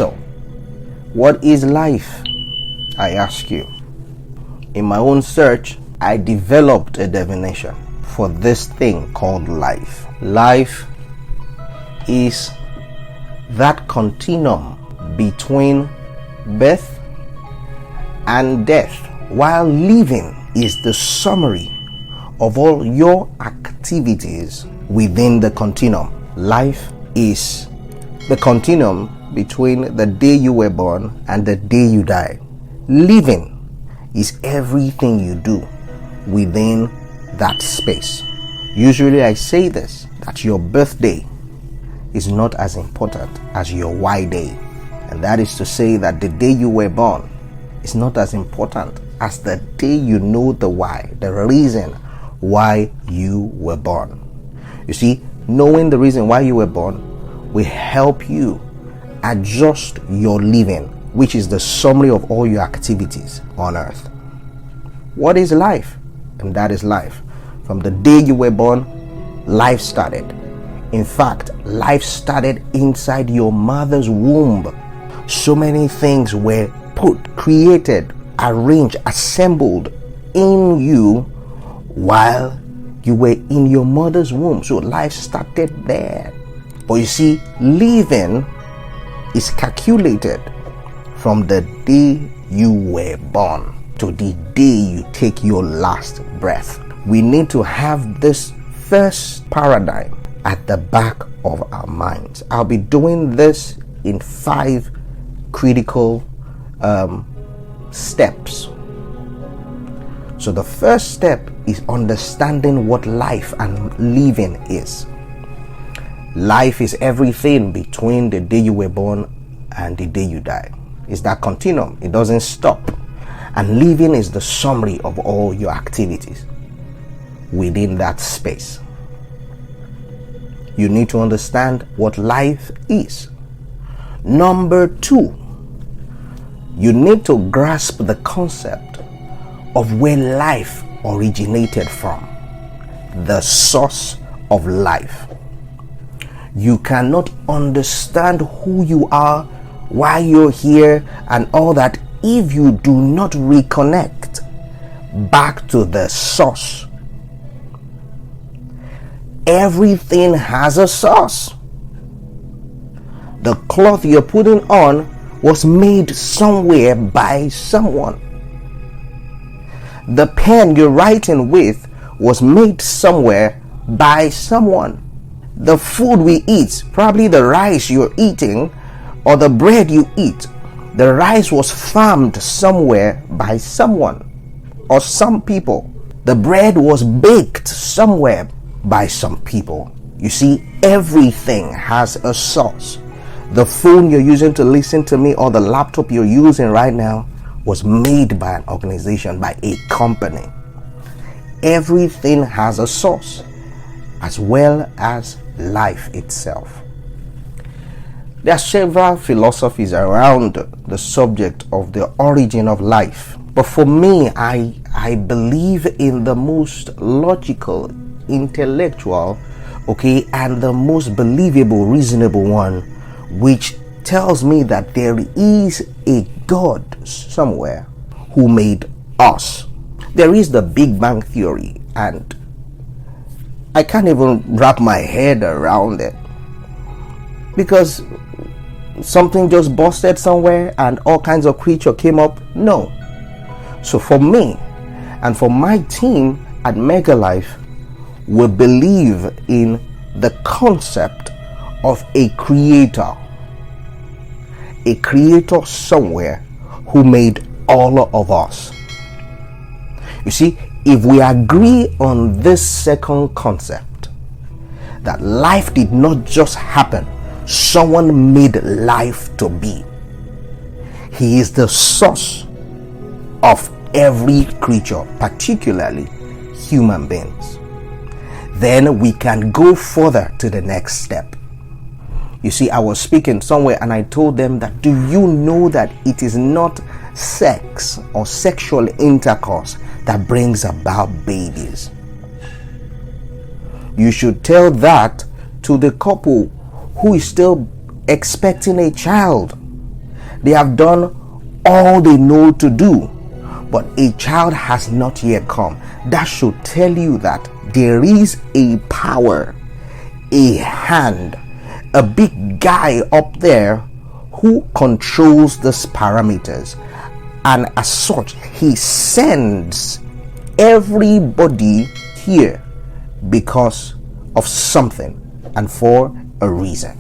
So, what is life? I ask you. In my own search, I developed a definition for this thing called life. Life is that continuum between birth and death, while living is the summary of all your activities within the continuum. Life is the continuum between the day you were born and the day you die. Living is everything you do within that space. Usually I say this, that your birthday is not as important as your Y day. And that is to say that the day you were born is not as important as the day you know the why, the reason why you were born. You see, knowing the reason why you were born will help you adjust your living, which is the summary of all your activities on earth. What is life? And that is life. From the day you were born, life started. In fact, life started inside your mother's womb. So many things were put, created, arranged, assembled in you while you were in your mother's womb. So life started there. But you see, living is calculated from the day you were born to the day you take your last breath. We need to have this first paradigm at the back of our minds. I'll be doing this in 5 critical steps. So the first step is understanding what life and living is. Life is everything between the day you were born and the day you die. It's that continuum. It doesn't stop. And living is the summary of all your activities within that space. You need to understand what life is. Number 2, you need to grasp the concept of where life originated from, the source of life. You cannot understand who you are, why you're here, and all that if you do not reconnect back to the source. Everything has a source. The cloth you're putting on was made somewhere by someone. The pen you're writing with was made somewhere by someone. The food we eat, probably the rice you're eating or the bread you eat, the rice was farmed somewhere by someone or some people. The bread was baked somewhere by some people. You see, everything has a source. The phone you're using to listen to me or the laptop you're using right now was made by an organization, by a company. Everything has a source, as well as life itself. There are several philosophies around the subject of the origin of life. But for me, I believe in the most logical, intellectual, and the most believable, reasonable one, which tells me that there is a God somewhere who made us. There is the Big Bang Theory, and I can't even wrap my head around it, because something just busted somewhere and all kinds of creatures came up. No. So for me and for my team at Mega Life, we believe in the concept of a creator somewhere who made all of us. You see, if we agree on this second concept, that life did not just happen, someone made life to be. He is the source of every creature, particularly human beings. Then we can go further to the next step. You see, I was speaking somewhere and I told them that, do you know that it is not sex or sexual intercourse that brings about babies? You should tell that to the couple who is still expecting a child. They have done all they know to do, but a child has not yet come. That should tell you that there is a power, a hand, a big guy up there who controls these parameters, and as such he sends everybody here because of something and for a reason.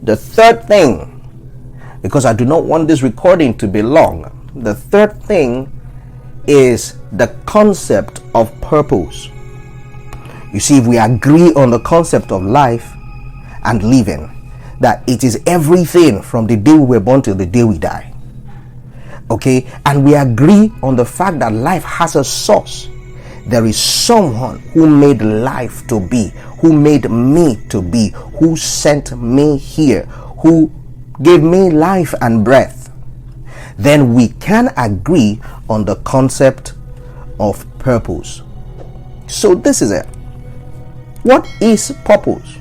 The third thing, because I do not want this recording to be long, the third thing is the concept of purpose. You see, if we agree on the concept of life and living, that it is everything from the day we were born till the day we die, okay, and we agree on the fact that life has a source. There is someone who made life to be, who made me to be, who sent me here, who gave me life and breath. Then we can agree on the concept of purpose. So this is it. What is purpose?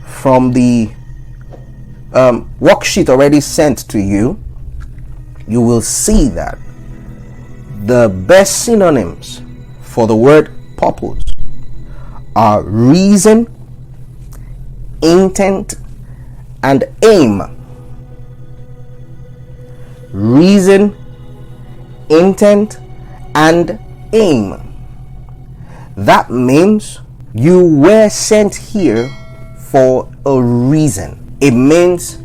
From the worksheet already sent to you, you will see that the best synonyms for the word purpose are reason, intent, and aim. Reason, intent, and aim. That means you were sent here for a reason. It means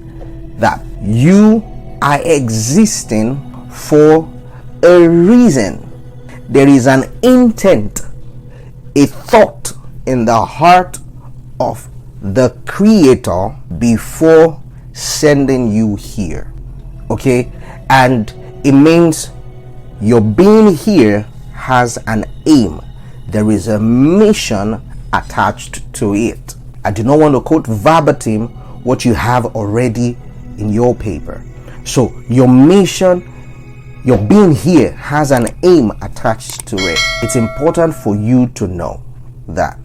that you are existing for a reason. There is an intent, a thought in the heart of the Creator before sending you here. Okay? And it means your being here has an aim. There is a mission attached to it. I do not want to quote verbatim what you have already in your paper. So your mission, your being here has an aim attached to it. It's important for you to know that.